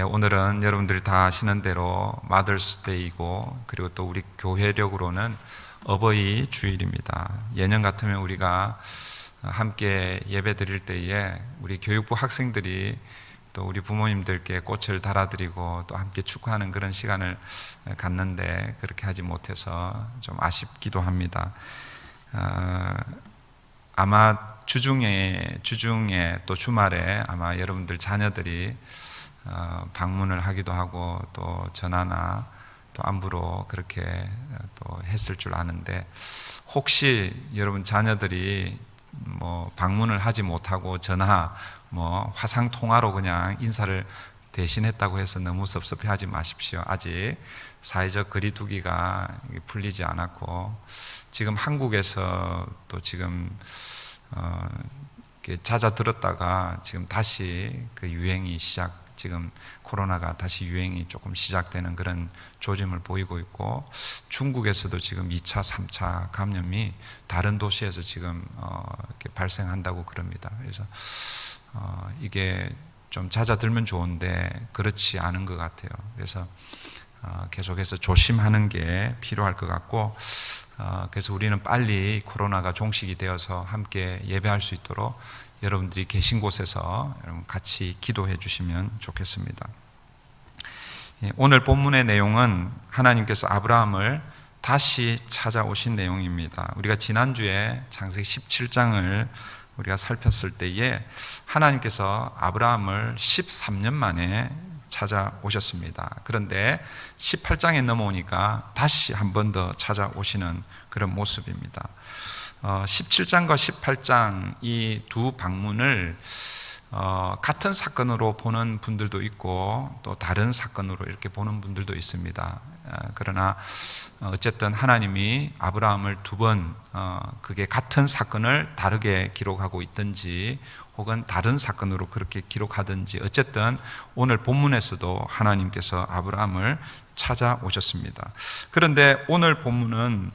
오늘은 여러분들이 다 아시는 대로 마더스데이고, 그리고 또 우리 교회력으로는 어버이 주일입니다. 예년 같으면 우리가 함께 예배 드릴 때에 우리 교육부 학생들이 또 우리 부모님들께 꽃을 달아드리고 또 함께 축하하는 그런 시간을 갖는데, 그렇게 하지 못해서 좀 아쉽기도 합니다. 아마 주중에 또 주말에 아마 여러분들 자녀들이 방문을 하기도 하고 또 전화나 또 안부로 그렇게 또 했을 줄 아는데, 혹시 여러분 자녀들이 방문을 하지 못하고 전화 화상 통화로 그냥 인사를 대신했다고 해서 너무 섭섭해하지 마십시오. 아직 사회적 거리두기가 풀리지 않았고, 지금 한국에서 또 지금 잦아들었다가 지금 다시 그 유행이 지금 코로나가 다시 유행이 조금 시작되는 그런 조짐을 보이고 있고, 중국에서도 지금 2차, 3차 감염이 다른 도시에서 지금 이렇게 발생한다고 그럽니다. 그래서 이게 좀 잦아들면 좋은데 그렇지 않은 것 같아요. 그래서 계속해서 조심하는 게 필요할 것 같고, 그래서 우리는 빨리 코로나가 종식이 되어서 함께 예배할 수 있도록 여러분들이 계신 곳에서 같이 기도해 주시면 좋겠습니다. 오늘 본문의 내용은 하나님께서 아브라함을 다시 찾아오신 내용입니다. 우리가 지난주에 창세기 17장을 우리가 살폈을 때에 하나님께서 아브라함을 13년 만에 찾아오셨습니다. 그런데 18장에 넘어오니까 다시 한 번 더 찾아오시는 그런 모습입니다. 17장과 18장 이 두 방문을 같은 사건으로 보는 분들도 있고 또 다른 사건으로 이렇게 보는 분들도 있습니다. 그러나 어쨌든 하나님이 아브라함을 두 번 그게 같은 사건을 다르게 기록하고 있든지 혹은 다른 사건으로 그렇게 기록하든지, 어쨌든 오늘 본문에서도 하나님께서 아브라함을 찾아오셨습니다. 그런데 오늘 본문은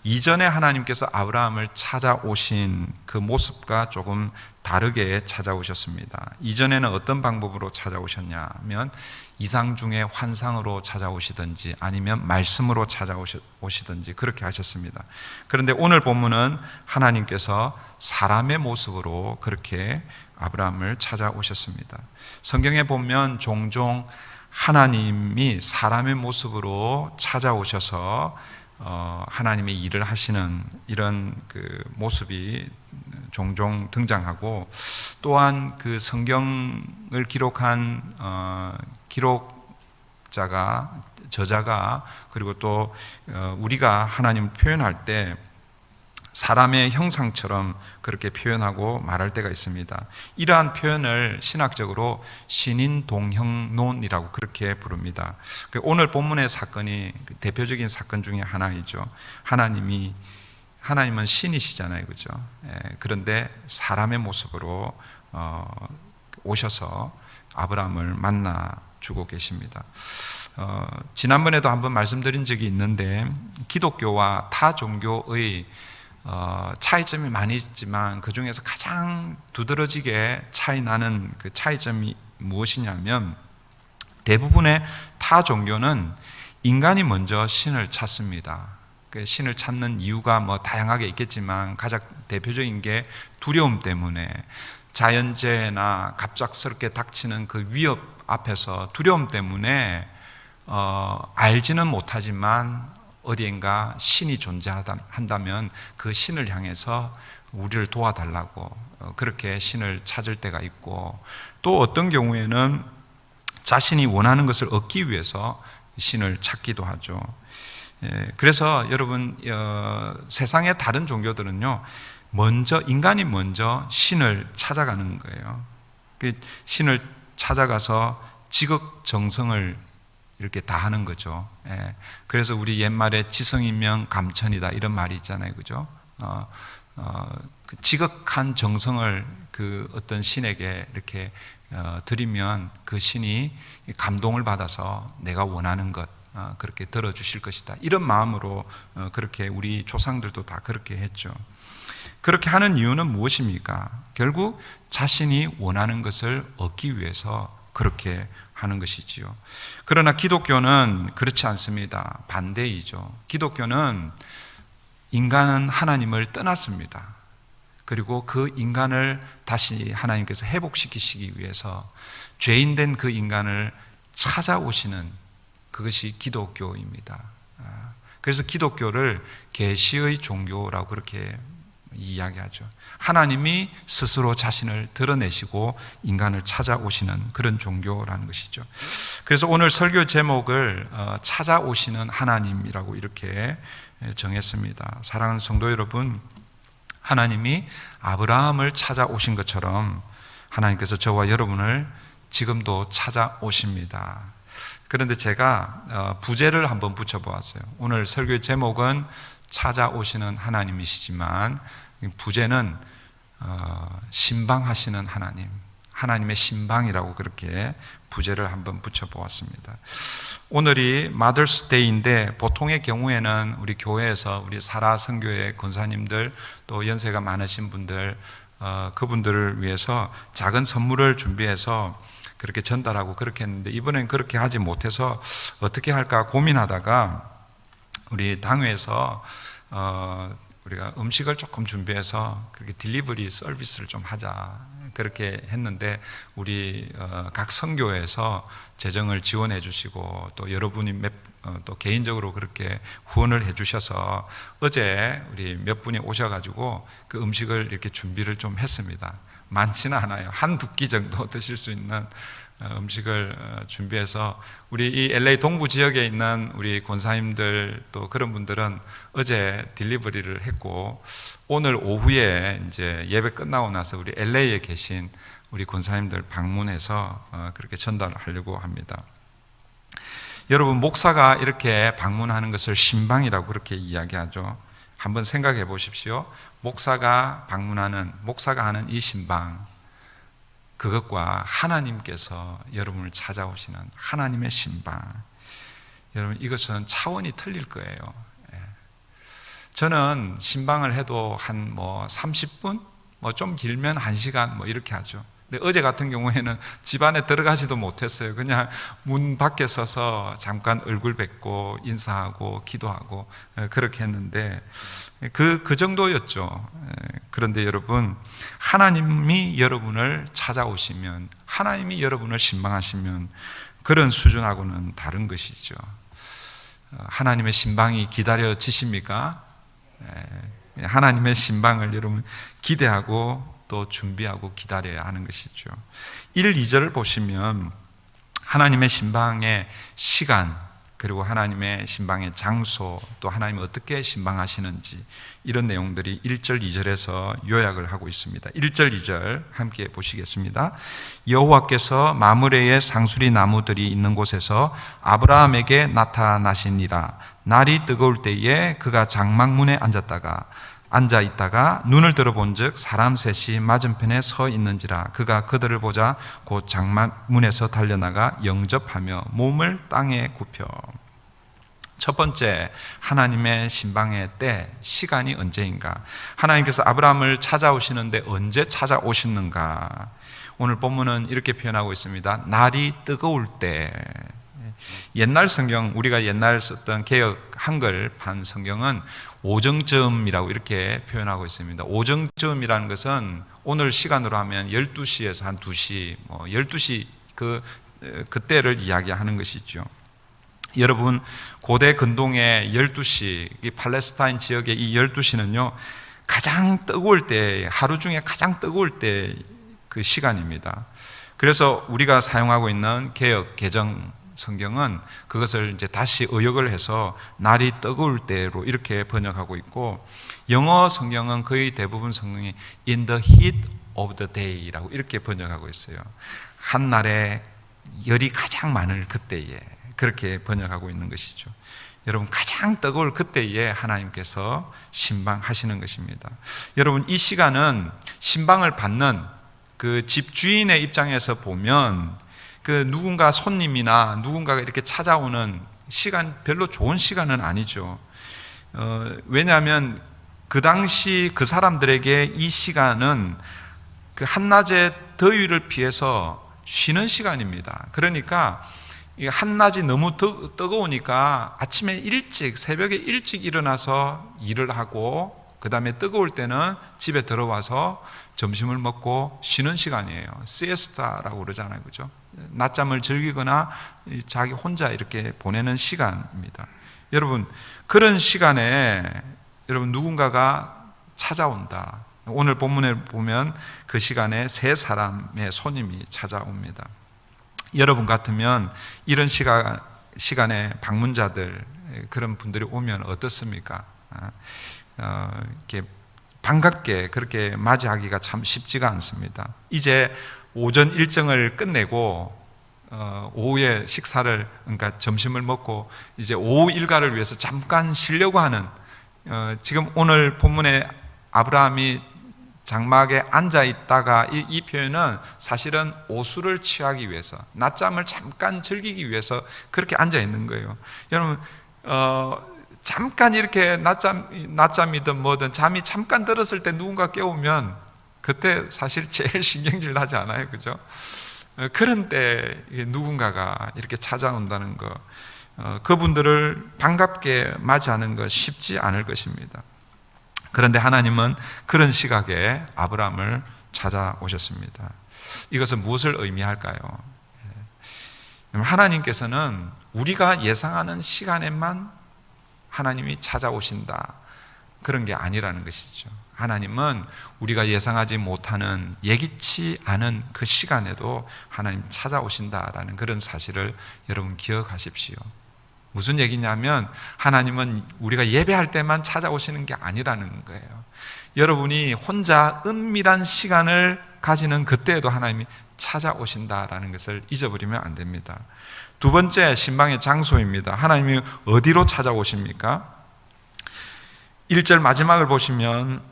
이전에 하나님께서 아브라함을 찾아오신 그 모습과 조금 다르게 찾아오셨습니다. 이전에는 어떤 방법으로 찾아오셨냐면 이상 중에 환상으로 찾아오시든지 아니면 말씀으로 찾아오시든지 그렇게 하셨습니다. 그런데 오늘 본문은 하나님께서 사람의 모습으로 그렇게 아브라함을 찾아오셨습니다. 성경에 보면 종종 하나님이 사람의 모습으로 찾아오셔서 하나님의 일을 하시는 이런 그 모습이 종종 등장하고, 또한 그 성경을 기록한 저자가 그리고 또 우리가 하나님을 표현할 때 사람의 형상처럼 그렇게 표현하고 말할 때가 있습니다. 이러한 표현을 신학적으로 신인동형론이라고 그렇게 부릅니다. 오늘 본문의 사건이 대표적인 사건 중에 하나이죠. 하나님은 신이시잖아요, 그죠? 그런데 사람의 모습으로 오셔서 아브라함을 만나 주고 계십니다. 지난번에도 한번 말씀드린 적이 있는데, 기독교와 타 종교의 차이점이 많이 있지만 그 중에서 가장 두드러지게 차이 나는 그 차이점이 무엇이냐면, 대부분의 타 종교는 인간이 먼저 신을 찾습니다. 그 신을 찾는 이유가 다양하게 있겠지만 가장 대표적인 게 두려움 때문에, 자연재해나 갑작스럽게 닥치는 그 위협 앞에서 두려움 때문에 알지는 못하지만 어디엔가 신이 존재한다면 그 신을 향해서 우리를 도와달라고 그렇게 신을 찾을 때가 있고, 또 어떤 경우에는 자신이 원하는 것을 얻기 위해서 신을 찾기도 하죠. 그래서 여러분, 세상의 다른 종교들은요, 인간이 먼저 신을 찾아가는 거예요. 신을 찾아가서 지극정성을 이렇게 다 하는 거죠. 그래서 우리 옛말에 지성이면 감천이다 이런 말이 있잖아요, 그죠? 그 지극한 정성을 그 어떤 신에게 이렇게 드리면 그 신이 감동을 받아서 내가 원하는 것 그렇게 들어주실 것이다, 이런 마음으로 그렇게 우리 조상들도 다 그렇게 했죠. 그렇게 하는 이유는 무엇입니까? 결국 자신이 원하는 것을 얻기 위해서 그렇게 하는 것이지요. 그러나 기독교는 그렇지 않습니다. 반대이죠. 기독교는 인간은 하나님을 떠났습니다. 그리고 그 인간을 다시 하나님께서 회복시키시기 위해서 죄인된 그 인간을 찾아오시는 그것이 기독교입니다. 그래서 기독교를 계시의 종교라고 그렇게 이야기하죠. 하나님이 스스로 자신을 드러내시고 인간을 찾아오시는 그런 종교라는 것이죠. 그래서 오늘 설교 제목을 찾아오시는 하나님이라고 이렇게 정했습니다. 사랑하는 성도 여러분, 하나님이 아브라함을 찾아오신 것처럼 하나님께서 저와 여러분을 지금도 찾아오십니다. 그런데 제가 부제를 한번 붙여보았어요. 오늘 설교의 제목은 찾아오시는 하나님이시지만 부제는 신방하시는 하나님, 하나님의 신방이라고 그렇게 부제를 한번 붙여보았습니다. 오늘이 마더스데이인데 보통의 경우에는 우리 교회에서 우리 사라 선교회 권사님들 또 연세가 많으신 분들 그분들을 위해서 작은 선물을 준비해서 그렇게 전달하고 그렇게 했는데 이번엔 그렇게 하지 못해서 어떻게 할까 고민하다가 우리 당회에서 우리가 음식을 조금 준비해서 그렇게 딜리버리 서비스를 좀 하자 그렇게 했는데 우리 각 선교회에서 재정을 지원해 주시고 또 여러분이 또 개인적으로 그렇게 후원을 해 주셔서 어제 우리 몇 분이 오셔가지고 그 음식을 이렇게 준비를 좀 했습니다. 많지는 않아요. 한두 끼 정도 드실 수 있는 음식을 준비해서 우리 이 LA 동부 지역에 있는 우리 권사님들 또 그런 분들은 어제 딜리버리를 했고 오늘 오후에 이제 예배 끝나고 나서 우리 LA에 계신 우리 권사님들 방문해서 그렇게 전달하려고 합니다. 여러분, 목사가 이렇게 방문하는 것을 신방이라고 그렇게 이야기하죠. 한번 생각해 보십시오. 목사가 하는 이 신방, 그것과 하나님께서 여러분을 찾아오시는 하나님의 신방, 여러분 이것은 차원이 틀릴 거예요. 저는 신방을 해도 한 30분, 좀 길면 1시간 이렇게 하죠. 근데 어제 같은 경우에는 집 안에 들어가지도 못했어요. 그냥 문 밖에 서서 잠깐 얼굴 뵙고 인사하고 기도하고 그렇게 했는데 그 정도였죠. 그런데 여러분, 하나님이 여러분을 찾아오시면, 하나님이 여러분을 신방하시면 그런 수준하고는 다른 것이죠. 하나님의 신방이 기다려지십니까? 하나님의 신방을 여러분 기대하고 또 준비하고 기다려야 하는 것이죠. 1, 2절을 보시면 하나님의 신방의 시간, 그리고 하나님의 신방의 장소, 또 하나님이 어떻게 신방하시는지 이런 내용들이 1절, 2절에서 요약을 하고 있습니다. 1절, 2절 함께 보시겠습니다. 여호와께서 마므레의 상수리 나무들이 있는 곳에서 아브라함에게 나타나시니라. 날이 뜨거울 때에 그가 장막문에 앉아 있다가 눈을 들어본즉 사람 셋이 맞은편에 서 있는지라. 그가 그들을 보자 곧 장막문에서 달려나가 영접하며 몸을 땅에 굽혀. 첫 번째, 하나님의 신방의 때, 시간이 언제인가? 하나님께서 아브라함을 찾아오시는데 언제 찾아오시는가? 오늘 본문은 이렇게 표현하고 있습니다. 날이 뜨거울 때. 옛날 성경, 우리가 옛날 썼던 개역 한글판 성경은 오정점이라고 이렇게 표현하고 있습니다. 오정점이라는 것은 오늘 시간으로 하면 12시에서 한 2시, 12시 그때를 이야기하는 것이죠. 여러분, 고대 근동의 12시, 이 팔레스타인 지역의 이 12시는요, 가장 뜨거울 때, 하루 중에 가장 뜨거울 때 그 시간입니다. 그래서 우리가 사용하고 있는 개역, 개정 성경은 그것을 이제 다시 의역을 해서 날이 뜨거울 때로 이렇게 번역하고 있고, 영어 성경은 거의 대부분 성경이 in the heat of the day라고 이렇게 번역하고 있어요. 한 날에 열이 가장 많을 그때에 그렇게 번역하고 있는 것이죠. 여러분, 가장 뜨거울 그때에 하나님께서 신방하시는 것입니다. 여러분, 이 시간은 신방을 받는 그 집주인의 입장에서 보면 그 누군가 손님이나 누군가가 이렇게 찾아오는 시간, 별로 좋은 시간은 아니죠. 왜냐하면 그 당시 그 사람들에게 이 시간은 그 한낮의 더위를 피해서 쉬는 시간입니다. 그러니까 이 한낮이 너무 뜨거우니까 아침에 일찍, 새벽에 일찍 일어나서 일을 하고, 그 다음에 뜨거울 때는 집에 들어와서 점심을 먹고 쉬는 시간이에요. 시에스타라고 그러잖아요, 그죠? 낮잠을 즐기거나 자기 혼자 이렇게 보내는 시간입니다. 여러분, 그런 시간에 여러분 누군가가 찾아온다. 오늘 본문에 보면 그 시간에 세 사람의 손님이 찾아옵니다. 여러분 같으면 이런 시간에 방문자들, 그런 분들이 오면 어떻습니까? 이렇게 반갑게 그렇게 맞이하기가 참 쉽지가 않습니다. 이제 오전 일정을 끝내고 오후에 식사를, 그러니까 점심을 먹고 이제 오후 일과를 위해서 잠깐 쉬려고 하는, 지금 오늘 본문에 아브라함이 장막에 앉아 있다가 이 표현은 사실은 오수를 취하기 위해서, 낮잠을 잠깐 즐기기 위해서 그렇게 앉아 있는 거예요. 여러분, 잠깐 이렇게 낮잠이든 뭐든 잠이 잠깐 들었을 때 누군가 깨우면 그때 사실 제일 신경질 나지 않아요, 그죠? 그런 때 누군가가 이렇게 찾아온다는 거, 그분들을 반갑게 맞이하는 것 쉽지 않을 것입니다. 그런데 하나님은 그런 시각에 아브라함을 찾아오셨습니다. 이것은 무엇을 의미할까요? 하나님께서는 우리가 예상하는 시간에만 하나님이 찾아오신다, 그런 게 아니라는 것이죠. 하나님은 우리가 예상하지 못하는, 예기치 않은 그 시간에도 하나님 찾아오신다라는 그런 사실을 여러분 기억하십시오. 무슨 얘기냐면 하나님은 우리가 예배할 때만 찾아오시는 게 아니라는 거예요. 여러분이 혼자 은밀한 시간을 가지는 그때에도 하나님이 찾아오신다라는 것을 잊어버리면 안 됩니다. 두 번째, 신방의 장소입니다. 하나님이 어디로 찾아오십니까? 1절 마지막을 보시면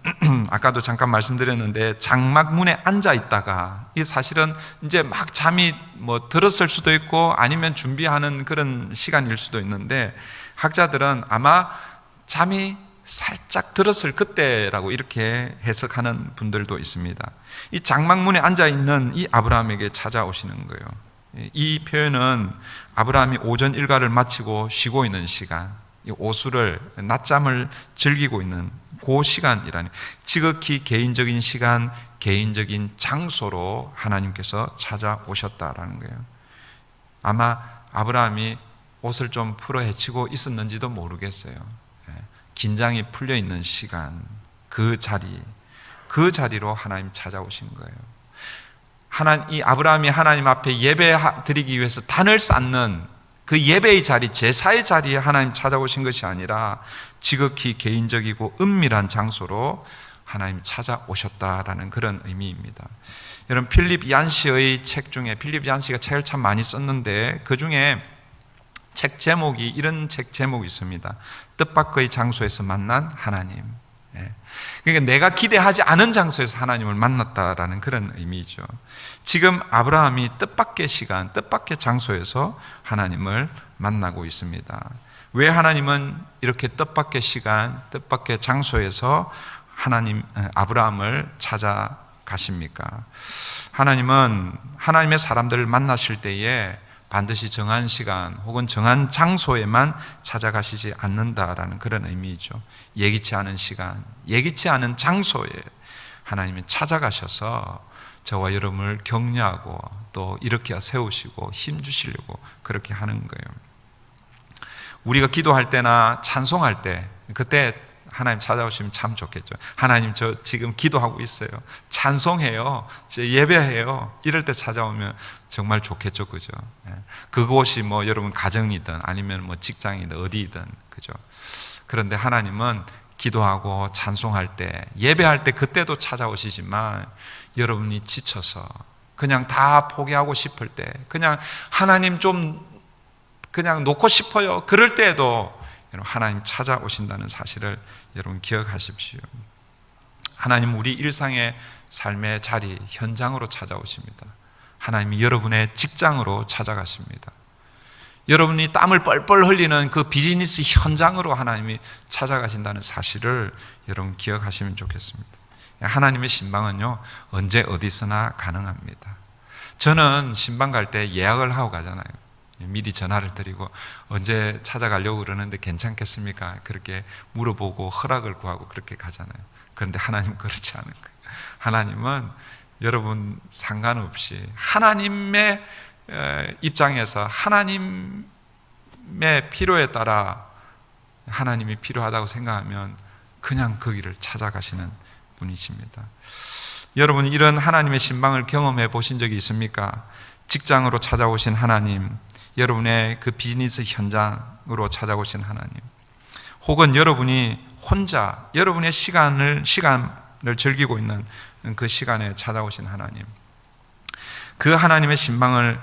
아까도 잠깐 말씀드렸는데 장막 문에 앉아 있다가, 이 사실은 이제 막 잠이 들었을 수도 있고 아니면 준비하는 그런 시간일 수도 있는데, 학자들은 아마 잠이 살짝 들었을 그때라고 이렇게 해석하는 분들도 있습니다. 이 장막 문에 앉아 있는 이 아브라함에게 찾아오시는 거예요. 이 표현은 아브라함이 오전 일과를 마치고 쉬고 있는 시간, 오수를, 낮잠을 즐기고 있는 그 시간이라니, 지극히 개인적인 시간, 개인적인 장소로 하나님께서 찾아오셨다라는 거예요. 아마 아브라함이 옷을 좀 풀어 헤치고 있었는지도 모르겠어요. 긴장이 풀려 있는 시간, 그 자리로 하나님 찾아오신 거예요. 이 아브라함이 하나님 앞에 예배 드리기 위해서 단을 쌓는 그 예배의 자리, 제사의 자리에 하나님 찾아오신 것이 아니라 지극히 개인적이고 은밀한 장소로 하나님 찾아오셨다라는 그런 의미입니다. 여러분, 필립 얀시의 책 중에, 필립 얀시가 책을 참 많이 썼는데 그 중에 책 제목이, 이런 책 제목이 있습니다. 뜻밖의 장소에서 만난 하나님. 그러니까 내가 기대하지 않은 장소에서 하나님을 만났다라는 그런 의미죠. 지금 아브라함이 뜻밖의 시간, 뜻밖의 장소에서 하나님을 만나고 있습니다. 왜 하나님은 이렇게 뜻밖의 시간, 뜻밖의 장소에서 아브라함을 찾아가십니까? 하나님은 하나님의 사람들을 만나실 때에 반드시 정한 시간 혹은 정한 장소에만 찾아가시지 않는다라는 그런 의미이죠. 예기치 않은 시간, 예기치 않은 장소에 하나님이 찾아가셔서 저와 여러분을 격려하고 또 일으켜 세우시고 힘 주시려고 그렇게 하는 거예요. 우리가 기도할 때나 찬송할 때, 그때 하나님 찾아오시면 참 좋겠죠. 하나님, 저 지금 기도하고 있어요, 찬송해요, 예배해요, 이럴 때 찾아오면 정말 좋겠죠, 그죠? 그곳이 여러분 가정이든 아니면 직장이든 어디든, 그죠? 그런데 하나님은 기도하고 찬송할 때, 예배할 때 그때도 찾아오시지만 여러분이 지쳐서 그냥 다 포기하고 싶을 때, 그냥 하나님 좀 그냥 놓고 싶어요, 그럴 때에도 하나님 찾아오신다는 사실을 여러분 기억하십시오. 하나님 우리 일상의 삶의 자리, 현장으로 찾아오십니다. 하나님이 여러분의 직장으로 찾아가십니다. 여러분이 땀을 뻘뻘 흘리는 그 비즈니스 현장으로 하나님이 찾아가신다는 사실을 여러분 기억하시면 좋겠습니다. 하나님의 신방은요, 언제 어디서나 가능합니다. 저는 신방 갈 때 예약을 하고 가잖아요. 미리 전화를 드리고 언제 찾아가려고 그러는데 괜찮겠습니까? 그렇게 물어보고 허락을 구하고 그렇게 가잖아요. 그런데 하나님은 그렇지 않은 거예요. 하나님은 여러분 상관없이 하나님의 입장에서 하나님의 필요에 따라 하나님이 필요하다고 생각하면 그냥 그 길을 찾아가시는 분이십니다. 여러분, 이런 하나님의 신방을 경험해 보신 적이 있습니까? 직장으로 찾아오신 하나님, 여러분의 그 비즈니스 현장으로 찾아오신 하나님, 혹은 여러분이 혼자 여러분의 시간을 즐기고 있는 그 시간에 찾아오신 하나님, 그 하나님의 신방을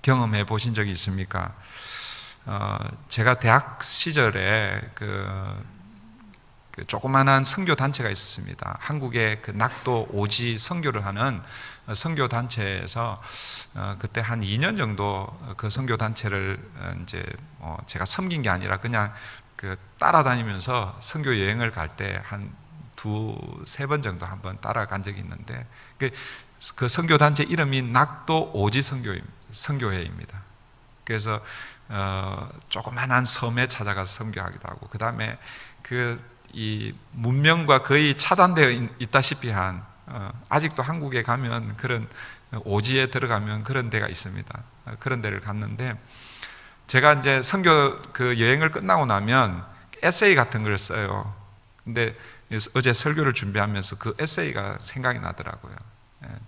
경험해 보신 적이 있습니까? 제가 대학 시절에 그 조그만한 선교 단체가 있었습니다. 한국의 그 낙도 오지 선교를 하는 선교 단체에서 그때 한 2년 정도 그 선교 단체를 이제 제가 섬긴 게 아니라 그냥 그 따라다니면서 선교 여행을 갈 때 한 2-3번 정도 한번 따라간 적이 있는데 그 선교 단체 이름이 낙도 오지 선교회입니다. 그래서 조그만한 섬에 찾아가서 선교하기도 하고, 그 다음에 이 문명과 거의 차단되어 있다시피 한 아직도 한국에 가면 그런 오지에 들어가면 그런 데가 있습니다. 그런 데를 갔는데, 제가 이제 선교 그 여행을 끝나고 나면 에세이 같은 걸 써요. 근데 어제 설교를 준비하면서 그 에세이가 생각이 나더라고요.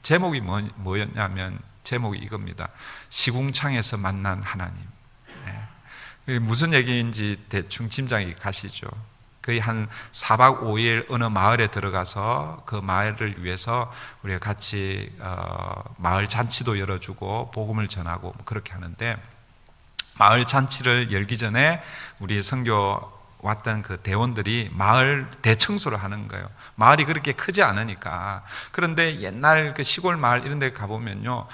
제목이 뭐였냐면 제목이 이겁니다. 시궁창에서 만난 하나님. 무슨 얘기인지 대충 짐작이 가시죠. 거의 한 4박 5일 어느 마을에 들어가서 그 마을을 위해서 우리가 같이 마을 잔치도 열어주고 복음을 전하고 그렇게 하는데, 마을 잔치를 열기 전에 우리 선교 왔던 그 대원들이 마을 대청소를 하는 거예요. 마을이 그렇게 크지 않으니까. 그런데 옛날 그 시골 마을 이런 데 가보면요,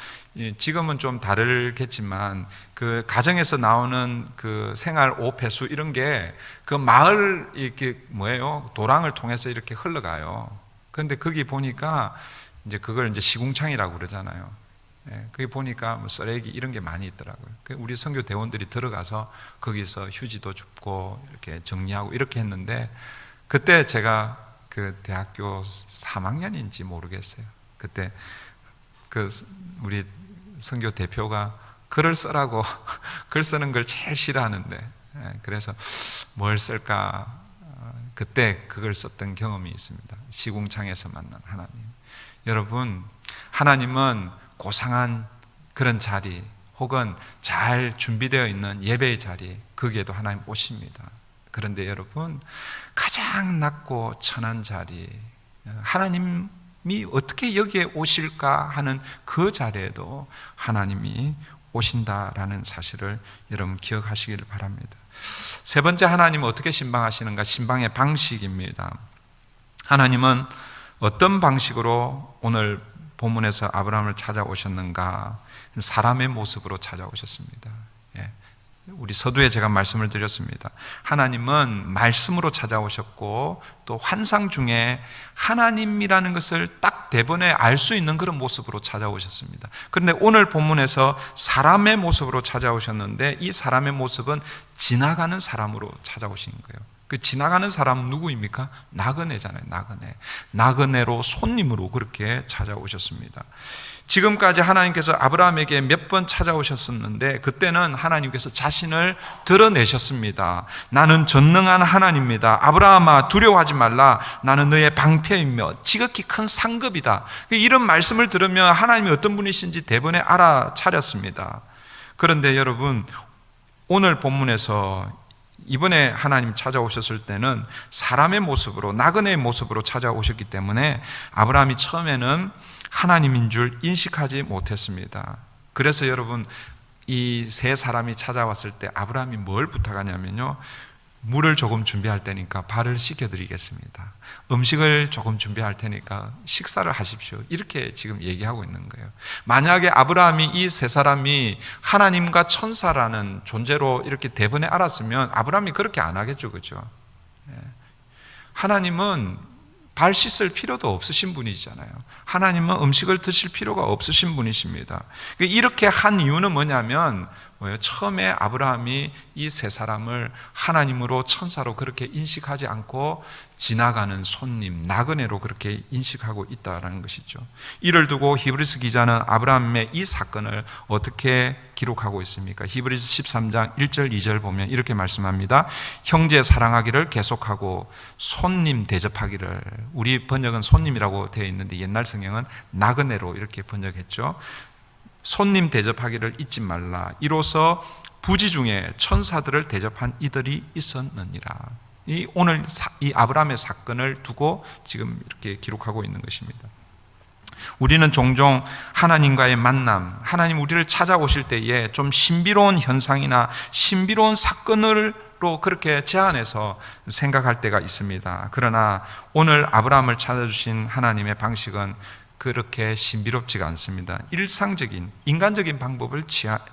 지금은 좀 다르겠지만 그 가정에서 나오는 그 생활 오폐수 이런 게 그 마을 이렇게 도랑을 통해서 이렇게 흘러가요. 그런데 거기 보니까 이제 그걸 이제 시궁창이라고 그러잖아요. 거기 보니까 뭐 쓰레기 이런 게 많이 있더라고요. 우리 선교 대원들이 들어가서 거기서 휴지도 줍고 이렇게 정리하고 이렇게 했는데, 그때 제가 그 대학교 3학년인지 모르겠어요. 그때 그 우리 선교 대표가 글을 쓰라고 글 쓰는 걸 제일 싫어하는데, 그래서 뭘 쓸까 그때 그걸 썼던 경험이 있습니다. 시궁창에서 만난 하나님. 여러분, 하나님은 고상한 그런 자리 혹은 잘 준비되어 있는 예배의 자리, 거기에도 하나님 오십니다. 그런데 여러분, 가장 낮고 천한 자리, 하나님이 어떻게 여기에 오실까 하는 그 자리에도 하나님이 오신다라는 사실을 여러분 기억하시기를 바랍니다. 세 번째, 하나님은 어떻게 신방하시는가? 신방의 방식입니다. 하나님은 어떤 방식으로 오늘 본문에서 아브라함을 찾아오셨는가? 사람의 모습으로 찾아오셨습니다. 우리 서두에 제가 말씀을 드렸습니다. 하나님은 말씀으로 찾아오셨고, 또 환상 중에 하나님이라는 것을 딱 대번에 알 수 있는 그런 모습으로 찾아오셨습니다. 그런데 오늘 본문에서 사람의 모습으로 찾아오셨는데, 이 사람의 모습은 지나가는 사람으로 찾아오신 거예요. 그 지나가는 사람은 누구입니까? 나그네잖아요. 나그네로, 손님으로 그렇게 찾아오셨습니다. 지금까지 하나님께서 아브라함에게 몇 번 찾아오셨었는데, 그때는 하나님께서 자신을 드러내셨습니다. 나는 전능한 하나님입니다. 아브라함아, 두려워하지 말라. 나는 너의 방패이며 지극히 큰 상급이다. 이런 말씀을 들으면 하나님이 어떤 분이신지 대번에 알아차렸습니다. 그런데 여러분, 오늘 본문에서 이번에 하나님 찾아오셨을 때는 사람의 모습으로, 나그네의 모습으로 찾아오셨기 때문에 아브라함이 처음에는 하나님인 줄 인식하지 못했습니다. 그래서 여러분, 이 세 사람이 찾아왔을 때 아브라함이 뭘 부탁하냐면요, 물을 조금 준비할 테니까 발을 씻겨드리겠습니다. 음식을 조금 준비할 테니까 식사를 하십시오. 이렇게 지금 얘기하고 있는 거예요. 만약에 아브라함이 이 세 사람이 하나님과 천사라는 존재로 이렇게 대번에 알았으면 아브라함이 그렇게 안 하겠죠, 그렇죠? 하나님은 발 씻을 필요도 없으신 분이잖아요. 하나님은 음식을 드실 필요가 없으신 분이십니다. 이렇게 한 이유는 뭐냐면 처음에 아브라함이 이 세 사람을 하나님으로 천사로 그렇게 인식하지 않고 지나가는 손님, 나그네로 그렇게 인식하고 있다는 것이죠. 이를 두고 히브리서 기자는 아브라함의 이 사건을 어떻게 기록하고 있습니까? 히브리서 13장 1절 2절 보면 이렇게 말씀합니다. 형제 사랑하기를 계속하고 손님 대접하기를, 우리 번역은 손님이라고 되어 있는데 옛날 성경은 나그네로 이렇게 번역했죠. 손님 대접하기를 잊지 말라. 이로써 부지 중에 천사들을 대접한 이들이 있었느니라. 오늘 이 아브라함의 사건을 두고 지금 이렇게 기록하고 있는 것입니다. 우리는 종종 하나님과의 만남, 하나님 우리를 찾아오실 때에 좀 신비로운 현상이나 신비로운 사건으로 그렇게 제안해서 생각할 때가 있습니다. 그러나 오늘 아브라함을 찾아주신 하나님의 방식은 그렇게 신비롭지가 않습니다. 일상적인, 인간적인 방법을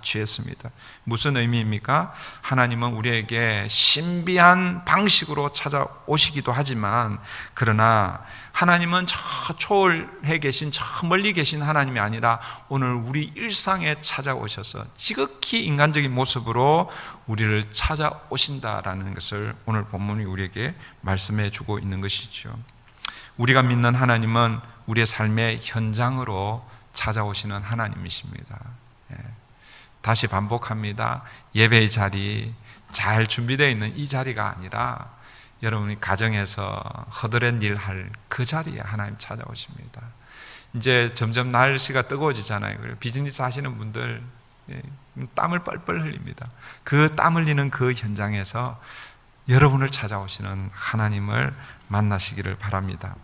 취했습니다. 무슨 의미입니까? 하나님은 우리에게 신비한 방식으로 찾아오시기도 하지만, 그러나 하나님은 저 초월해 계신, 저 멀리 계신 하나님이 아니라 오늘 우리 일상에 찾아오셔서 지극히 인간적인 모습으로 우리를 찾아오신다라는 것을 오늘 본문이 우리에게 말씀해 주고 있는 것이죠. 우리가 믿는 하나님은 우리의 삶의 현장으로 찾아오시는 하나님이십니다. 다시 반복합니다. 예배의 자리, 잘 준비되어 있는 이 자리가 아니라 여러분이 가정에서 허드렛 일 할 그 자리에 하나님 찾아오십니다. 이제 점점 날씨가 뜨거워지잖아요. 비즈니스 하시는 분들 땀을 뻘뻘 흘립니다. 그 땀 흘리는 그 현장에서 여러분을 찾아오시는 하나님을 만나시기를 바랍니다.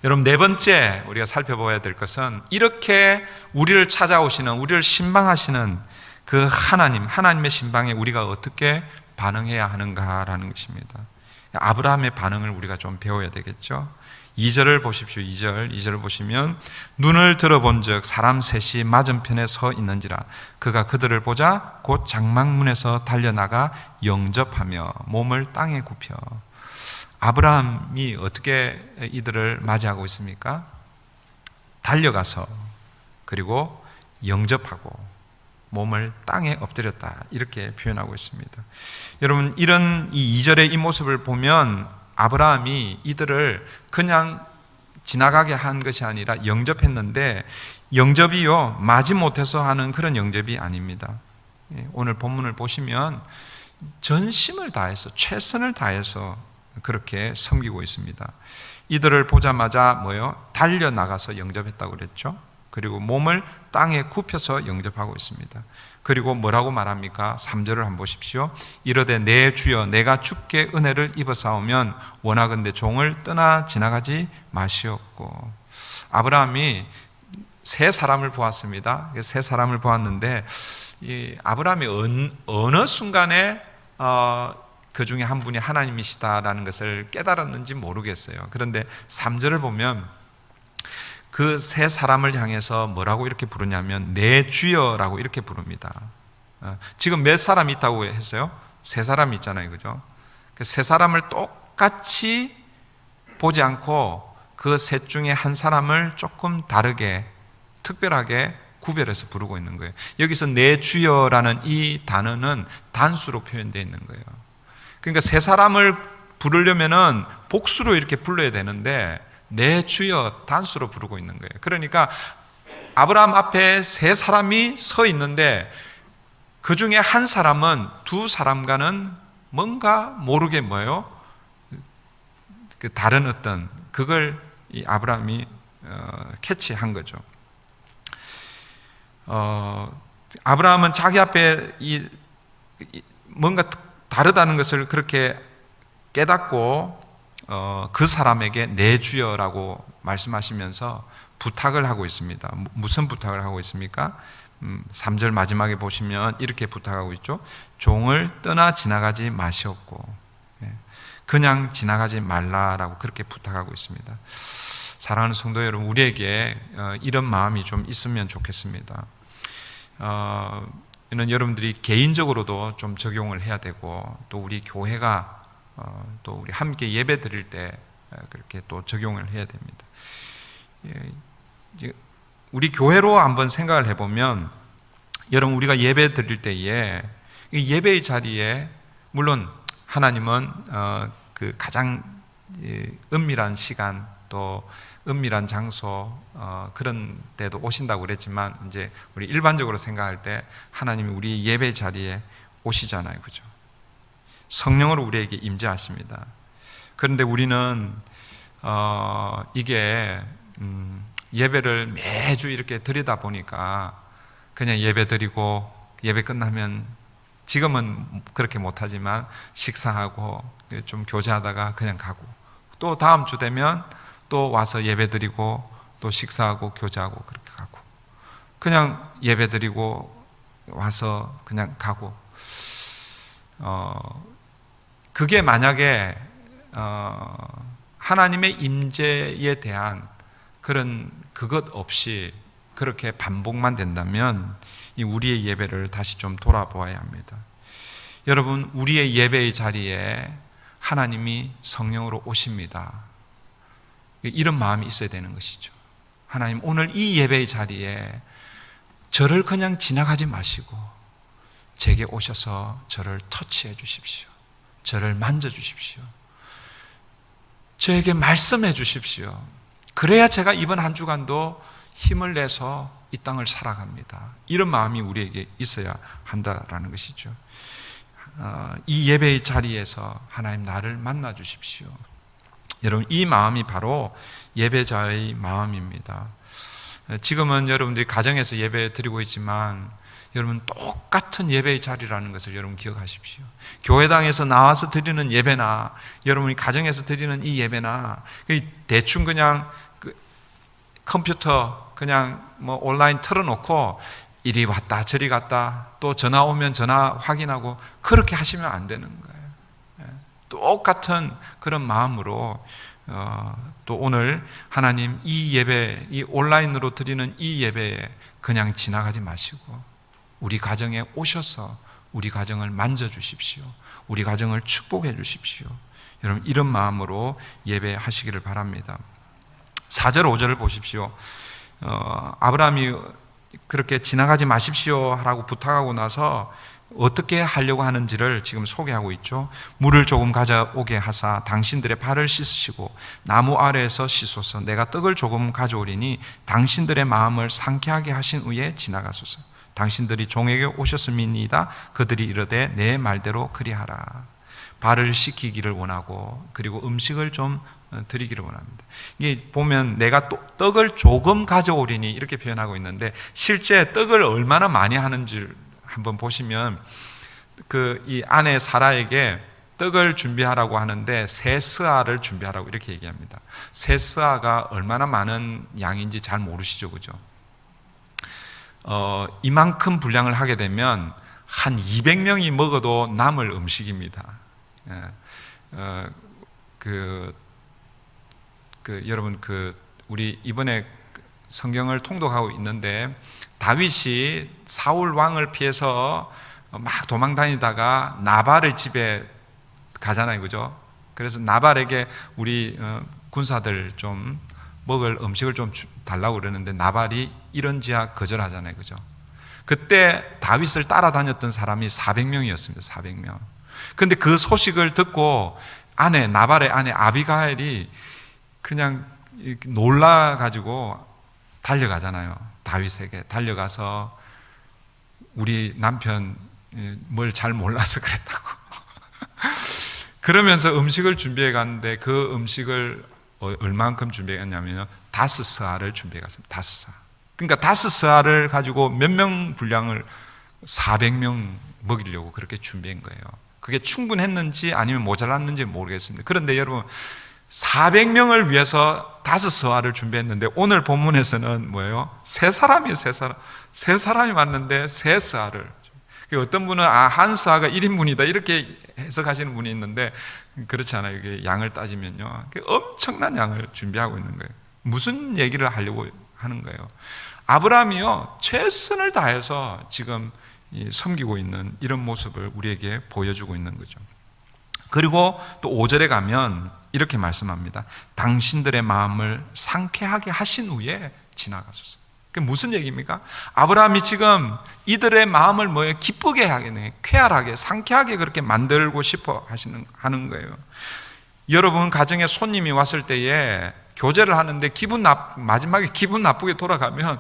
여러분, 네 번째 우리가 살펴봐야 될 것은 이렇게 우리를 찾아오시는, 우리를 신방하시는 그 하나님의 신방에 우리가 어떻게 반응해야 하는가라는 것입니다. 아브라함의 반응을 우리가 좀 배워야 되겠죠. 2절을 보십시오. 2절 보시면 눈을 들어본 즉 사람 셋이 맞은편에 서 있는지라 그가 그들을 보자 곧 장막문에서 달려나가 영접하며 몸을 땅에 굽혀. 아브라함이 어떻게 이들을 맞이하고 있습니까? 달려가서 그리고 영접하고 몸을 땅에 엎드렸다, 이렇게 표현하고 있습니다. 여러분, 이런 이 2절의 이 모습을 보면 아브라함이 이들을 그냥 지나가게 한 것이 아니라 영접했는데, 영접이요 마지못해서 하는 그런 영접이 아닙니다. 오늘 본문을 보시면 전심을 다해서, 최선을 다해서 그렇게 섬기고 있습니다. 이들을 보자마자 달려나가서 영접했다고 그랬죠. 그리고 몸을 땅에 굽혀서 영접하고 있습니다. 그리고 뭐라고 말합니까? 3절을 한번 보십시오. 이르되 내 주여 내가 주께 은혜를 입어사오면 원하건대 종을 떠나 지나가지 마시옵고. 아브라함이 세 사람을 보았습니다. 세 사람을 보았는데 이 아브라함이 어느 순간에 그 중에 한 분이 하나님이시다라는 것을 깨달았는지 모르겠어요. 그런데 3절을 보면 그 세 사람을 향해서 뭐라고 이렇게 부르냐면 내 주여라고 이렇게 부릅니다. 지금 몇 사람이 있다고 했어요? 세 사람이 있잖아요, 그죠? 그 세 사람을 똑같이 보지 않고 그 셋 중에 한 사람을 조금 다르게, 특별하게 구별해서 부르고 있는 거예요. 여기서 내 주여라는 이 단어는 단수로 표현되어 있는 거예요. 그러니까 세 사람을 부르려면은 복수로 이렇게 불러야 되는데 내 주여 단수로 부르고 있는 거예요. 그러니까 아브라함 앞에 세 사람이 서 있는데 그 중에 한 사람은 두 사람과는 뭔가 모르게 그 다른 어떤 그걸 이 아브라함이 캐치한 거죠. 아브라함은 자기 앞에 뭔가 다르다는 것을 그렇게 깨닫고 그 사람에게 내 주여라고 말씀하시면서 부탁을 하고 있습니다. 무슨 부탁을 하고 있습니까? 3절 마지막에 보시면 이렇게 부탁하고 있죠. 종을 떠나 지나가지 마시옵고, 그냥 지나가지 말라라고 그렇게 부탁하고 있습니다. 사랑하는 성도 여러분, 우리에게 이런 마음이 좀 있으면 좋겠습니다. 이는 여러분들이 개인적으로도 좀 적용을 해야 되고, 또 우리 교회가 또 우리 함께 예배 드릴 때 그렇게 또 적용을 해야 됩니다. 우리 교회로 한번 생각을 해보면, 여러분, 우리가 예배 드릴 때에 이 예배의 자리에 물론 하나님은 그 가장 은밀한 시간, 또 은밀한 장소, 그런 데도 오신다고 그랬지만, 이제 우리 일반적으로 생각할 때 하나님이 우리 예배 자리에 오시잖아요, 그죠? 성령으로 우리에게 임재하십니다. 그런데 우리는 이게 예배를 매주 이렇게 드리다 보니까 그냥 예배 드리고 예배 끝나면, 지금은 그렇게 못하지만 식사하고 좀 교제하다가 그냥 가고, 또 다음 주 되면 또 와서 예배 드리고 또 식사하고 교제하고 그렇게 가고, 그냥 예배 드리고 와서 그냥 가고, 그게 만약에 하나님의 임재에 대한 그런 그것 없이 그렇게 반복만 된다면 이 우리의 예배를 다시 좀 돌아보아야 합니다. 여러분, 우리의 예배의 자리에 하나님이 성령으로 오십니다. 이런 마음이 있어야 되는 것이죠. 하나님, 오늘 이 예배의 자리에 저를 그냥 지나가지 마시고 제게 오셔서 저를 터치해 주십시오. 저를 만져 주십시오. 저에게 말씀해 주십시오. 그래야 제가 이번 한 주간도 힘을 내서 이 땅을 살아갑니다. 이런 마음이 우리에게 있어야 한다라는 것이죠. 이 예배의 자리에서 하나님, 나를 만나 주십시오. 여러분, 이 마음이 바로 예배자의 마음입니다. 지금은 여러분들이 가정에서 예배 드리고 있지만, 여러분, 똑같은 예배의 자리라는 것을 여러분 기억하십시오. 교회당에서 나와서 드리는 예배나 여러분이 가정에서 드리는 이 예배나 대충 그냥 컴퓨터 그냥 뭐 온라인 틀어놓고 이리 왔다 저리 갔다, 또 전화 오면 전화 확인하고 그렇게 하시면 안 되는 거예요. 똑같은 그런 마음으로 또 오늘 하나님, 이 예배, 이 온라인으로 드리는 이 예배에 그냥 지나가지 마시고 우리 가정에 오셔서 우리 가정을 만져주십시오. 우리 가정을 축복해 주십시오. 여러분, 이런 마음으로 예배하시기를 바랍니다. 4절 5절을 보십시오. 아브라함이 그렇게 지나가지 마십시오 라고 부탁하고 나서 어떻게 하려고 하는지를 지금 소개하고 있죠. 물을 조금 가져오게 하사 당신들의 발을 씻으시고 나무 아래에서 씻소서. 내가 떡을 조금 가져오리니 당신들의 마음을 상쾌하게 하신 후에 지나가소서. 당신들이 종에게 오셨음이니이다. 그들이 이르되 내 말대로 그리하라. 발을 씻기기를 원하고, 그리고 음식을 좀 드리기를 원합니다. 이게 보면 내가 떡을 조금 가져오리니 이렇게 표현하고 있는데, 실제 떡을 얼마나 많이 하는지 한번 보시면 이 아내 사라에게 떡을 준비하라고 하는데 세 스아를 준비하라고 이렇게 얘기합니다. 세 스아가 얼마나 많은 양인지 잘 모르시죠, 그죠? 이만큼 분량을 하게 되면 한 200명이 먹어도 남을 음식입니다. 여러분, 우리 이번에 성경을 통독하고 있는데, 다윗이 사울 왕을 피해서 막 도망 다니다가 나발의 집에 가잖아요, 그죠? 그래서 나발에게 우리 군사들 좀 먹을 음식을 좀 달라고 그러는데 나발이 이런지야 거절하잖아요, 그죠? 그때 다윗을 따라다녔던 사람이 400명이었습니다. 400명. 근데 그 소식을 듣고 나발의 아내 아비가일이 그냥 놀라가지고 달려가잖아요. 다윗에게 달려가서 우리 남편 뭘 잘 몰라서 그랬다고 그러면서 음식을 준비해 갔는데, 그 음식을 얼만큼 준비해 갔냐면 5스아를 준비해 갔습니다. 5스아. 그러니까 5스아를 가지고 몇 명 분량을 400명 먹이려고 그렇게 준비한 거예요. 그게 충분했는지 아니면 모자랐는지 모르겠습니다. 그런데 여러분, 400명을 위해서 5스아를 준비했는데, 오늘 본문에서는 뭐예요? 세 사람이에요. 세 사람이 왔는데 3스아를. 어떤 분은 한 스아가 1인분이다 이렇게 해석하시는 분이 있는데, 그렇지 않아요. 이게 양을 따지면요, 엄청난 양을 준비하고 있는 거예요. 무슨 얘기를 하려고 하는 거예요? 아브라함이요, 최선을 다해서 지금 섬기고 있는 이런 모습을 우리에게 보여주고 있는 거죠. 그리고 또 5절에 가면 이렇게 말씀합니다. 당신들의 마음을 상쾌하게 하신 후에 지나가소서. 그게 무슨 얘기입니까? 아브라함이 지금 이들의 마음을 기쁘게 하게, 쾌활하게, 상쾌하게 그렇게 만들고 싶어 하는 거예요. 여러분 가정에 손님이 왔을 때에 교제를 하는데 마지막에 기분 나쁘게 돌아가면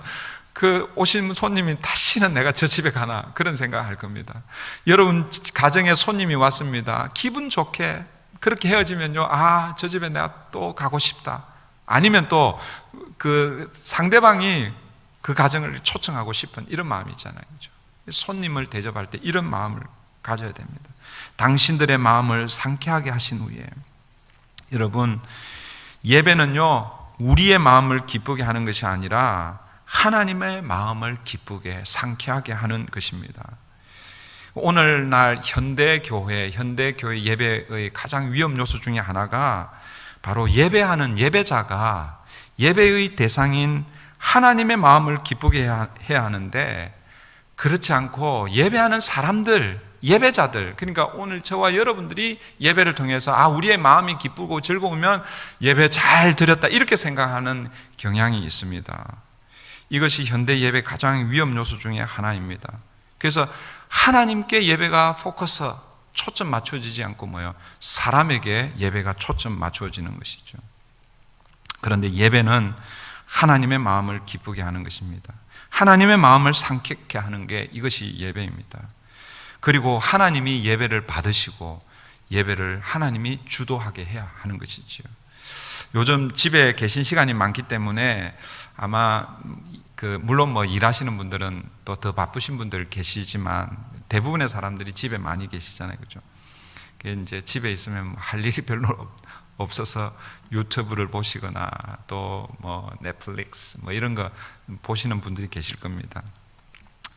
그 오신 손님이 다시는 내가 저 집에 가나 그런 생각을 할 겁니다. 여러분 가정에 손님이 왔습니다. 기분 좋게 그렇게 헤어지면요, 저 집에 내가 또 가고 싶다. 아니면 또 그 상대방이 그 가정을 초청하고 싶은 이런 마음이 있잖아요. 그렇죠? 손님을 대접할 때 이런 마음을 가져야 됩니다. 당신들의 마음을 상쾌하게 하신 후에. 여러분, 예배는요, 우리의 마음을 기쁘게 하는 것이 아니라 하나님의 마음을 기쁘게 상쾌하게 하는 것입니다. 오늘날 현대교회 예배의 가장 위험 요소 중에 하나가 바로 예배하는 예배자가 예배의 대상인 하나님의 마음을 기쁘게 해야 하는데, 그렇지 않고 예배하는 사람들, 예배자들, 그러니까 오늘 저와 여러분들이 예배를 통해서 우리의 마음이 기쁘고 즐거우면 예배 잘 드렸다 이렇게 생각하는 경향이 있습니다. 이것이 현대 예배 가장 위험 요소 중에 하나입니다. 그래서 하나님께 예배가 초점 맞춰지지 않고 사람에게 예배가 초점 맞추어지는 것이죠. 그런데 예배는 하나님의 마음을 기쁘게 하는 것입니다. 하나님의 마음을 상쾌케 하는 게 이것이 예배입니다. 그리고 하나님이 예배를 받으시고 예배를 하나님이 주도하게 해야 하는 것이지요. 요즘 집에 계신 시간이 많기 때문에 아마 물론 일하시는 분들은 또 더 바쁘신 분들 계시지만 대부분의 사람들이 집에 많이 계시잖아요, 그렇죠? 이제 집에 있으면 할 일이 별로 없어서 유튜브를 보시거나 또 넷플릭스 이런 거 보시는 분들이 계실 겁니다.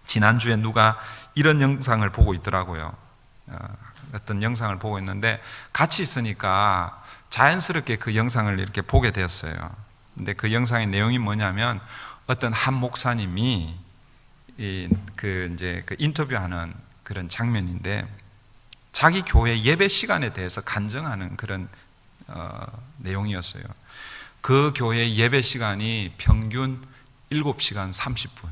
지난주에 누가 이런 영상을 보고 있더라고요. 어떤 영상을 보고 있는데 같이 있으니까 자연스럽게 그 영상을 이렇게 보게 되었어요. 근데 그 영상의 내용이 뭐냐면 어떤 한 목사님이 이제 인터뷰하는 그런 장면인데, 자기 교회 예배 시간에 대해서 간증하는 그런 내용이었어요. 그 교회 예배 시간이 평균 7시간 30분.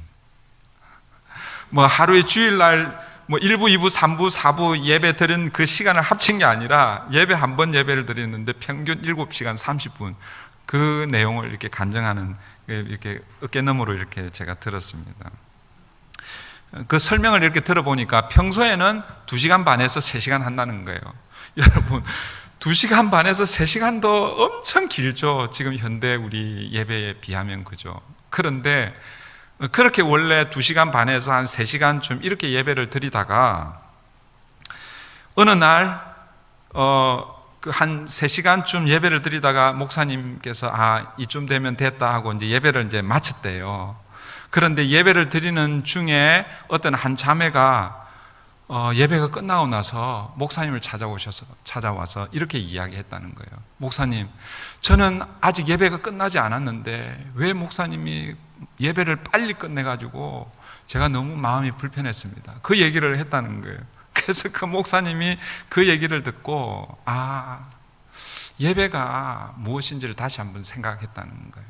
하루에 주일날 1부, 2부, 3부, 4부 예배 드린 그 시간을 합친 게 아니라 예배 한 번 예배를 드리는데 평균 7시간 30분. 그 내용을 이렇게 간증하는, 이렇게 어깨너머로 이렇게 제가 들었습니다. 그 설명을 이렇게 들어보니까 평소에는 2시간 반에서 3시간 한다는 거예요. 여러분, 2시간 반에서 3시간도 엄청 길죠. 지금 현대 우리 예배에 비하면, 그죠? 그런데 그렇게 원래 2시간 반에서 한 3시간쯤 이렇게 예배를 드리다가 어느 날 한 3시간쯤 예배를 드리다가 목사님께서 이쯤 되면 됐다 하고 이제 예배를 이제 마쳤대요. 그런데 예배를 드리는 중에 어떤 한 자매가 예배가 끝나고 나서 목사님을 찾아와서 이렇게 이야기했다는 거예요. 목사님, 저는 아직 예배가 끝나지 않았는데 왜 목사님이 예배를 빨리 끝내가지고 제가 너무 마음이 불편했습니다. 그 얘기를 했다는 거예요. 그래서 그 목사님이 그 얘기를 듣고 예배가 무엇인지를 다시 한번 생각했다는 거예요.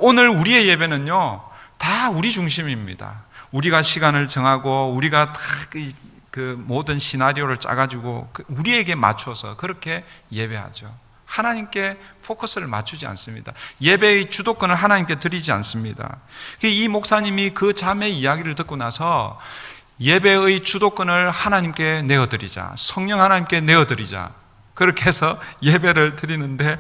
오늘 우리의 예배는요, 다 우리 중심입니다. 우리가 시간을 정하고 우리가 다 그 모든 시나리오를 짜가지고 우리에게 맞춰서 그렇게 예배하죠. 하나님께 포커스를 맞추지 않습니다. 예배의 주도권을 하나님께 드리지 않습니다. 이 목사님이 그 자매의 이야기를 듣고 나서 예배의 주도권을 하나님께 내어드리자, 성령 하나님께 내어드리자, 그렇게 해서 예배를 드리는데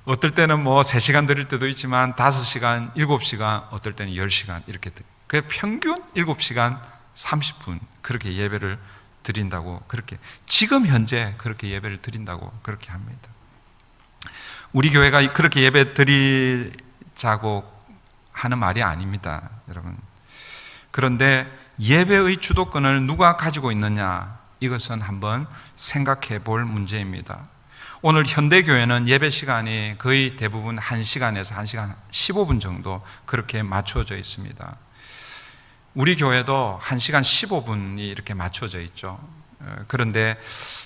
어떨 때는 3시간 드릴 때도 있지만 5시간, 7시간, 어떨 때는 10시간 이렇게 그 평균 7시간 30분 그렇게 예배를 드린다고, 그렇게 지금 현재 그렇게 예배를 드린다고 그렇게 합니다. 우리 교회가 그렇게 예배 드리자고 하는 말이 아닙니다, 여러분. 그런데 예배의 주도권을 누가 가지고 있느냐, 이것은 한번 생각해 볼 문제입니다. 오늘 현대교회는 예배 시간이 거의 대부분 1시간에서 1시간 15분 정도 그렇게 맞춰져 있습니다. 우리 교회도 1시간 15분이 이렇게 맞춰져 있죠. 그런데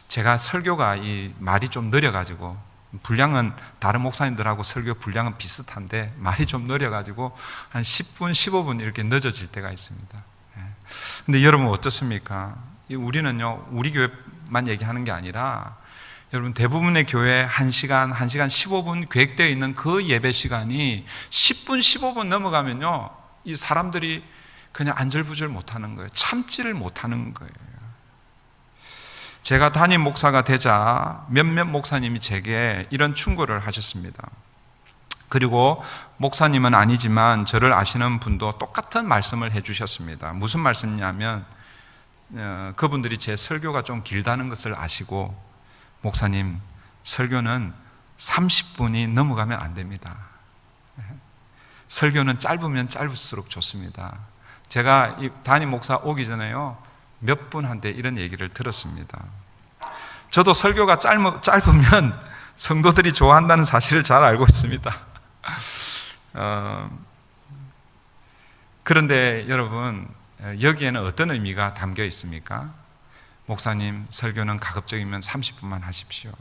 제가 설교가 이 말이 좀 느려가지고 분량은 다른 목사님들하고 설교 분량은 비슷한데 말이 좀 느려가지고 한 10분, 15분 이렇게 늦어질 때가 있습니다. 근데 여러분 어떻습니까? 우리는요, 우리 교회만 얘기하는 게 아니라 여러분 대부분의 교회 1시간, 1시간 15분 계획되어 있는 그 예배 시간이 10분, 15분 넘어가면요, 이 사람들이 그냥 안절부절 못하는 거예요. 참지를 못하는 거예요. 제가 담임 목사가 되자 몇몇 목사님이 제게 이런 충고를 하셨습니다. 그리고 목사님은 아니지만 저를 아시는 분도 똑같은 말씀을 해주셨습니다. 무슨 말씀이냐면 그분들이 제 설교가 좀 길다는 것을 아시고, 목사님, 설교는 30분이 넘어가면 안 됩니다. 설교는 짧으면 짧을수록 좋습니다. 제가 이 담임 목사 오기 전에요, 몇 분한테 이런 얘기를 들었습니다. 저도 설교가 짧으면 성도들이 좋아한다는 사실을 잘 알고 있습니다. 그런데 여러분, 여기에는 어떤 의미가 담겨 있습니까? 목사님, 설교는 가급적이면 30분만 하십시오.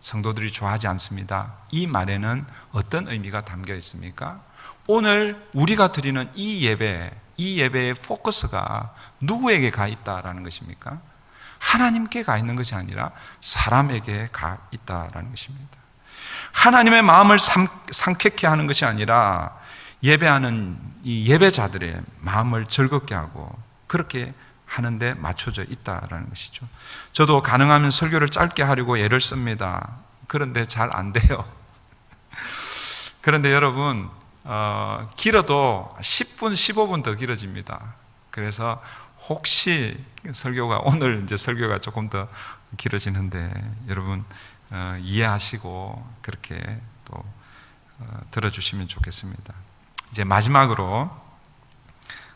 성도들이 좋아하지 않습니다. 이 말에는 어떤 의미가 담겨 있습니까? 오늘 우리가 드리는 이 예배의 포커스가 누구에게 가 있다라는 것입니까? 하나님께 가 있는 것이 아니라 사람에게 가 있다라는 것입니다. 하나님의 마음을 상쾌케 하는 것이 아니라 예배하는 이 예배자들의 마음을 즐겁게 하고 그렇게 하는데 맞춰져 있다라는 것이죠. 저도 가능하면 설교를 짧게 하려고 애를 씁니다. 그런데 잘 안 돼요. 그런데 여러분, 길어도 10분, 15분 더 길어집니다. 그래서 혹시 설교가, 오늘 이제 설교가 조금 더 길어지는데 여러분 이해하시고 그렇게 또 들어주시면 좋겠습니다. 이제 마지막으로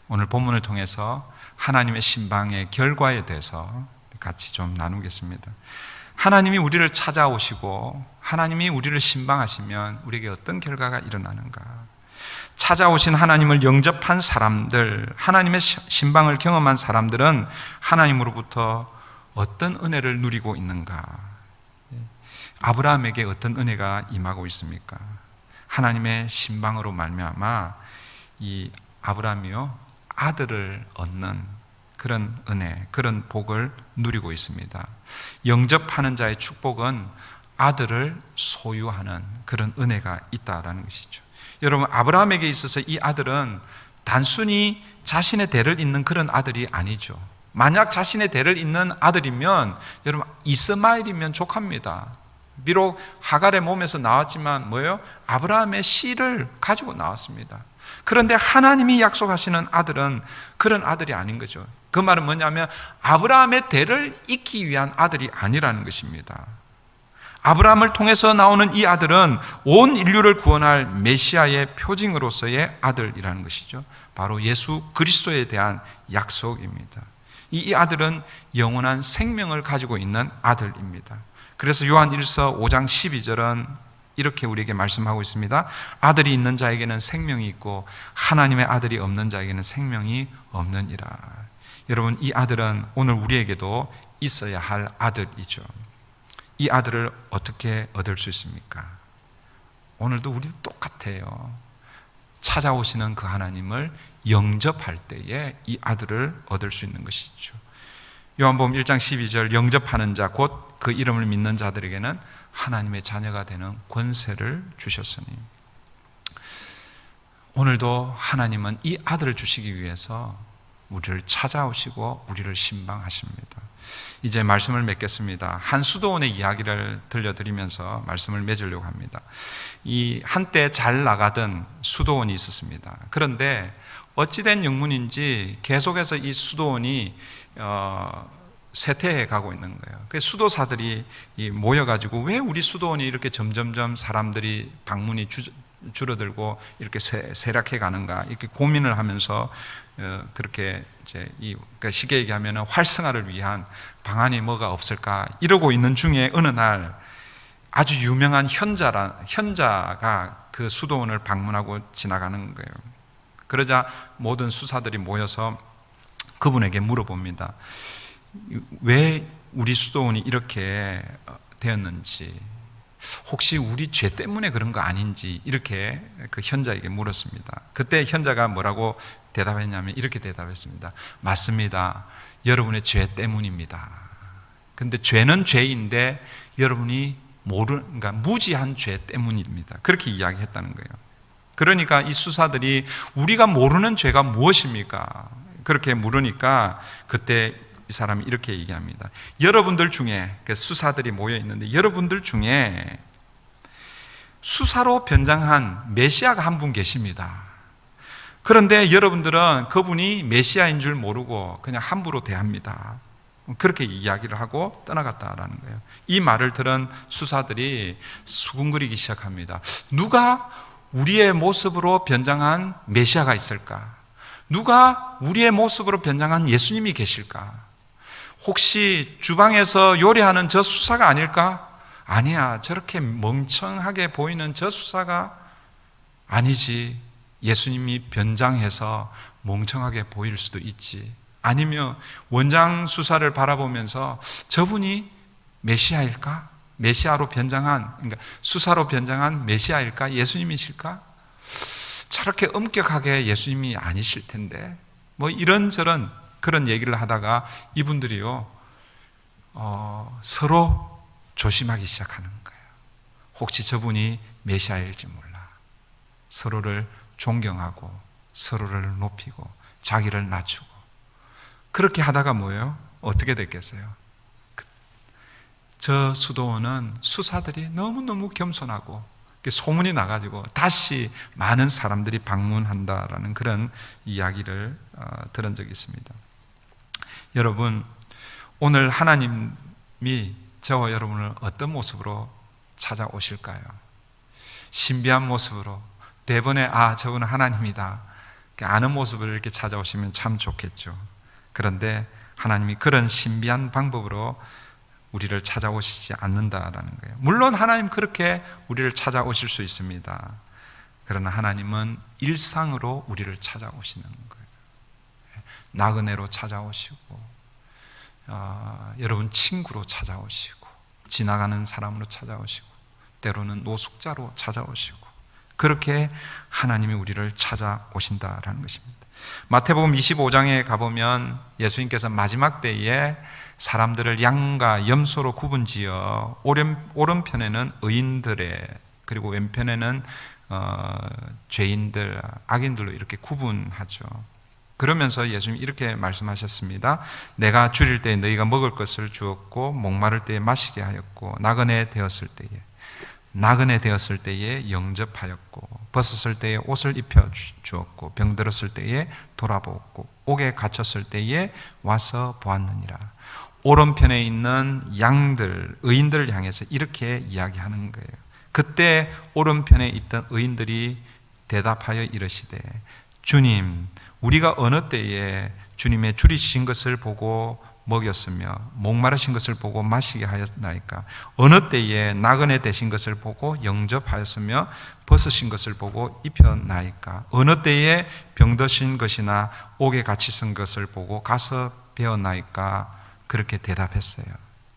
오늘 본문을 통해서 하나님의 신방의 결과에 대해서 같이 좀 나누겠습니다. 하나님이 우리를 찾아오시고 하나님이 우리를 신방하시면 우리에게 어떤 결과가 일어나는가? 찾아오신 하나님을 영접한 사람들, 하나님의 신방을 경험한 사람들은 하나님으로부터 어떤 은혜를 누리고 있는가? 아브라함에게 어떤 은혜가 임하고 있습니까? 하나님의 신방으로 말미암아 이 아브라함이요, 아들을 얻는 그런 은혜, 그런 복을 누리고 있습니다. 영접하는 자의 축복은 아들을 소유하는 그런 은혜가 있다라는 것이죠. 여러분, 아브라함에게 있어서 이 아들은 단순히 자신의 대를 잇는 그런 아들이 아니죠. 만약 자신의 대를 잇는 아들이면 여러분, 이스마엘이면 족합니다. 비록 하갈의 몸에서 나왔지만 뭐예요? 아브라함의 씨를 가지고 나왔습니다. 그런데 하나님이 약속하시는 아들은 그런 아들이 아닌 거죠. 그 말은 뭐냐면 아브라함의 대를 잇기 위한 아들이 아니라는 것입니다. 아브라함을 통해서 나오는 이 아들은 온 인류를 구원할 메시아의 표징으로서의 아들이라는 것이죠. 바로 예수 그리스도에 대한 약속입니다. 이 아들은 영원한 생명을 가지고 있는 아들입니다. 그래서 요한 1서 5장 12절은 이렇게 우리에게 말씀하고 있습니다. 아들이 있는 자에게는 생명이 있고 하나님의 아들이 없는 자에게는 생명이 없느니라. 여러분, 이 아들은 오늘 우리에게도 있어야 할 아들이죠. 이 아들을 어떻게 얻을 수 있습니까? 오늘도 우리도 똑같아요. 찾아오시는 그 하나님을 영접할 때에 이 아들을 얻을 수 있는 것이죠. 요한복음 1장 12절, 영접하는 자 곧 그 이름을 믿는 자들에게는 하나님의 자녀가 되는 권세를 주셨으니, 오늘도 하나님은 이 아들을 주시기 위해서 우리를 찾아오시고 우리를 신방하십니다. 이제 말씀을 맺겠습니다. 한 수도원의 이야기를 들려드리면서 말씀을 맺으려고 합니다. 이 한때 잘 나가던 수도원이 있었습니다. 그런데 어찌된 영문인지 계속해서 이 수도원이 쇠퇴해 가고 있는 거예요. 그래서 수도사들이 모여가지고 왜 우리 수도원이 이렇게 점점점 사람들이 방문이 줄어들고 이렇게 쇠락해 가는가, 이렇게 고민을 하면서 그렇게 이제 그러니까 쉽게 얘기하면 활성화를 위한 방안이 뭐가 없을까 이러고 있는 중에 어느 날 아주 유명한 현자가 그 수도원을 방문하고 지나가는 거예요. 그러자 모든 수사들이 모여서 그분에게 물어봅니다. 왜 우리 수도원이 이렇게 되었는지, 혹시 우리 죄 때문에 그런 거 아닌지 이렇게 그 현자에게 물었습니다. 그때 현자가 뭐라고 대답했냐면 이렇게 대답했습니다. 맞습니다. 여러분의 죄 때문입니다. 근데 죄는 죄인데 여러분이 그러니까 무지한 죄 때문입니다. 그렇게 이야기했다는 거예요. 그러니까 이 수사들이 우리가 모르는 죄가 무엇입니까? 그렇게 물으니까 그때 이 사람이 이렇게 얘기합니다. 여러분들 중에, 수사들이 모여 있는데 여러분들 중에 수사로 변장한 메시아가 한 분 계십니다. 그런데 여러분들은 그분이 메시아인 줄 모르고 그냥 함부로 대합니다. 그렇게 이야기를 하고 떠나갔다라는 거예요. 이 말을 들은 수사들이 수군거리기 시작합니다. 누가 우리의 모습으로 변장한 메시아가 있을까? 누가 우리의 모습으로 변장한 예수님이 계실까? 혹시 주방에서 요리하는 저 수사가 아닐까? 아니야, 저렇게 멍청하게 보이는 저 수사가 아니지. 예수님이 변장해서 멍청하게 보일 수도 있지. 아니면 원장 수사를 바라보면서 저분이 메시아일까? 메시아로 변장한, 그러니까 수사로 변장한 메시아일까? 예수님이실까? 저렇게 엄격하게 예수님이 아니실 텐데 뭐 이런저런 그런 얘기를 하다가 이분들이요 서로 조심하기 시작하는 거예요. 혹시 저분이 메시아일지 몰라. 서로를 존경하고 서로를 높이고 자기를 낮추고 그렇게 하다가 뭐예요? 어떻게 됐겠어요? 저 수도원은 수사들이 너무너무 겸손하고 소문이 나가지고 다시 많은 사람들이 방문한다라는 그런 이야기를 들은 적이 있습니다. 여러분, 오늘 하나님이 저와 여러분을 어떤 모습으로 찾아오실까요? 신비한 모습으로 대번에 저분은 하나님이다 아는 모습을 이렇게 찾아오시면 참 좋겠죠. 그런데 하나님이 그런 신비한 방법으로 우리를 찾아오시지 않는다라는 거예요. 물론 하나님 그렇게 우리를 찾아오실 수 있습니다. 그러나 하나님은 일상으로 우리를 찾아오시는 거예요. 나그네로 찾아오시고 여러분 친구로 찾아오시고 지나가는 사람으로 찾아오시고 때로는 노숙자로 찾아오시고 그렇게 하나님이 우리를 찾아오신다라는 것입니다. 마태복음 25장에 가보면 예수님께서 마지막 때에 사람들을 양과 염소로 구분지어 오른편에는 의인들의 그리고 왼편에는 죄인들, 악인들로 이렇게 구분하죠. 그러면서 예수님이 이렇게 말씀하셨습니다. 내가 줄일 때에 너희가 먹을 것을 주었고 목마를 때에 마시게 하였고 나그네 되었을 때에 영접하였고 벗었을 때에 옷을 입혀 주었고 병들었을 때에 돌아보았고 옥에 갇혔을 때에 와서 보았느니라. 오른편에 있는 양들, 의인들을 향해서 이렇게 이야기하는 거예요. 그때 오른편에 있던 의인들이 대답하여 이르시되 주님, 우리가 어느 때에 주님의 줄이신 것을 보고 먹였으며 목마르신 것을 보고 마시게 하였나이까? 어느 때에 나그네 되신 것을 보고 영접하였으며 벗으신 것을 보고 입혔나이까? 어느 때에 병드신 것이나 옥에 갇히 쓴 것을 보고 가서 배웠나이까? 그렇게 대답했어요.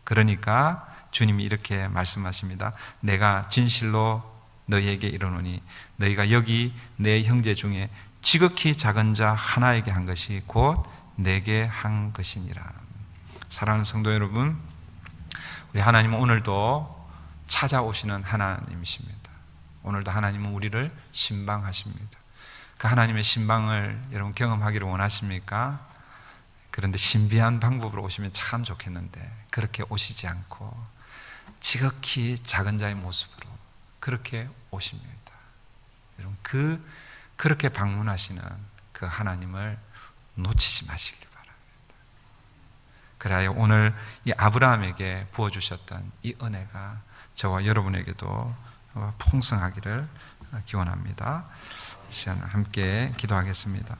그러니까 주님이 이렇게 말씀하십니다. 내가 진실로 너희에게 이르노니 너희가 여기 내 형제 중에 지극히 작은 자 하나에게 한 것이 곧 내게 한 것이니라. 사랑하는 성도 여러분, 우리 하나님은 오늘도 찾아오시는 하나님이십니다. 오늘도 하나님은 우리를 신방하십니다. 그 하나님의 신방을 여러분 경험하기를 원하십니까? 그런데 신비한 방법으로 오시면 참 좋겠는데 그렇게 오시지 않고 지극히 작은 자의 모습으로 그렇게 오십니다. 여러분 그렇게 방문하시는 그 하나님을 놓치지 마시길 바랍니다. 그래야 오늘 이 아브라함에게 부어주셨던 이 은혜가 저와 여러분에게도 풍성하기를 기원합니다. 이 시간 함께 기도하겠습니다.